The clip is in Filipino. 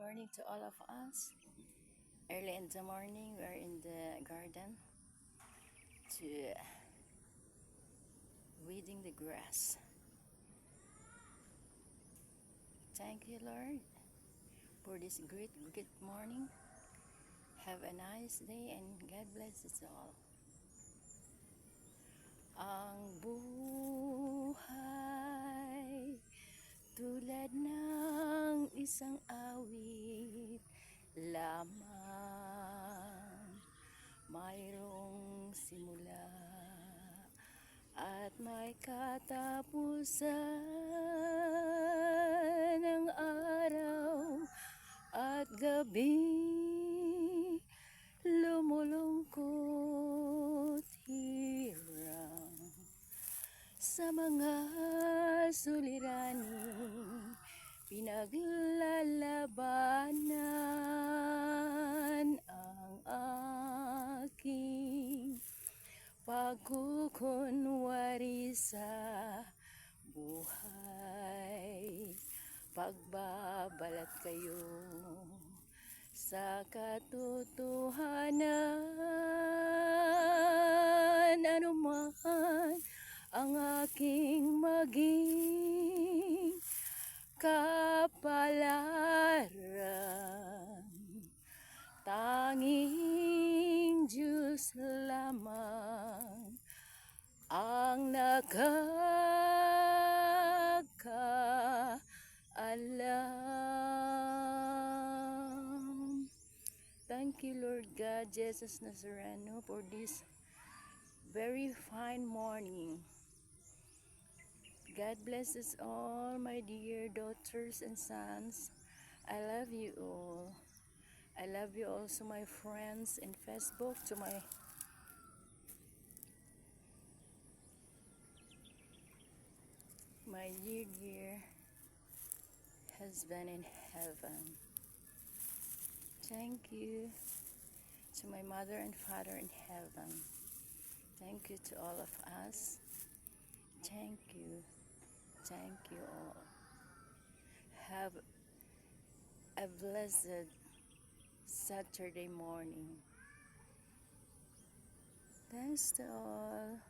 morning to all of us. Early in the morning, we're in the garden to weeding the grass. Thank you, Lord, for this great morning. Have a nice day and God bless us all. Ang buhay tulad ng isang awit lamang, mayroong simula at may katapusan. Ng araw at gabi, lumulungkot hirang sa mga suliraning pinaglalabanan. Ang aking pagkukunwari sa buhay, pagbabalat kayo sa katotohanan. Anuman ang aking maging kapalaran, tanging Diyos lamang ang nakakaalam. Thank you, Lord God, Jesus Nazareno, for this very fine morning. God bless us all, my dear daughters and sons. I love you all. I love you also, my friends in Facebook, to my dear husband in heaven. Thank you to my mother and father in heaven. Thank you to all of us. Thank you. Thank you all. Have a blessed Saturday morning. Thanks to all.